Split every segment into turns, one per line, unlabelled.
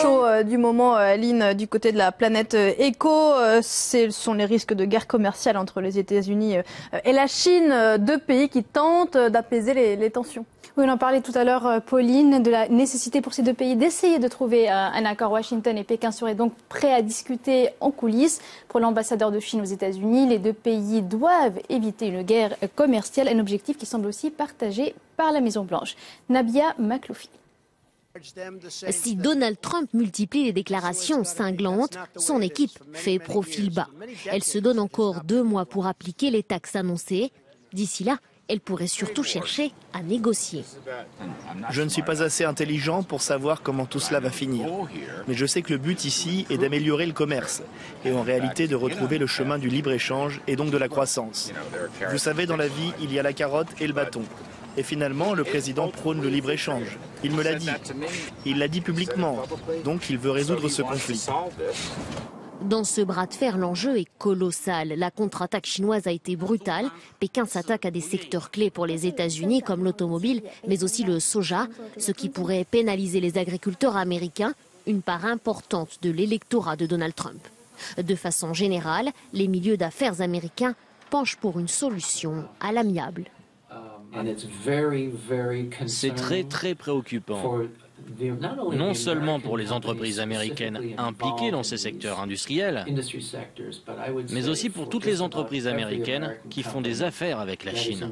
chaud du moment, Aline, du côté de la planète éco. Ce sont les risques de guerre commerciale entre les États-Unis et la Chine, deux pays qui tentent d'apaiser les tensions.
Oui, on en parlait tout à l'heure, Pauline, de la nécessité pour ces deux pays d'essayer de trouver un accord. Washington et Pékin seraient donc prêts à discuter en coulisses. Pour l'ambassadeur de Chine aux États-Unis, les deux pays doivent éviter une guerre commerciale, un objectif qui semble aussi partagé par la Maison-Blanche. Nabia Makloufi.
Si Donald Trump multiplie les déclarations cinglantes, son équipe fait profil bas. Elle se donne encore 2 mois pour appliquer les taxes annoncées. D'ici là, elle pourrait surtout chercher à négocier.
Je ne suis pas assez intelligent pour savoir comment tout cela va finir. Mais je sais que le but ici est d'améliorer le commerce et en réalité de retrouver le chemin du libre-échange et donc de la croissance. Vous savez, dans la vie, il y a la carotte et le bâton. Et finalement, le président prône le libre-échange. Il me l'a dit. Il l'a dit publiquement. Donc il veut résoudre ce conflit.
Dans ce bras de fer, l'enjeu est colossal. La contre-attaque chinoise a été brutale. Pékin s'attaque à des secteurs clés pour les États-Unis, comme l'automobile, mais aussi le soja, ce qui pourrait pénaliser les agriculteurs américains, une part importante de l'électorat de Donald Trump. De façon générale, les milieux d'affaires américains penchent pour une solution à l'amiable.
C'est très préoccupant. Non seulement pour les entreprises américaines impliquées dans ces secteurs industriels, mais aussi pour toutes les entreprises américaines qui font des affaires avec la Chine.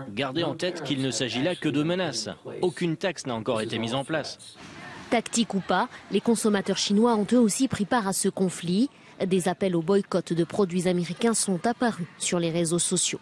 Gardez en tête qu'il ne s'agit là que de menaces. Aucune taxe n'a encore été mise en place.
Tactique ou pas, les consommateurs chinois ont eux aussi pris part à ce conflit. Des appels au boycott de produits américains sont apparus sur les réseaux sociaux.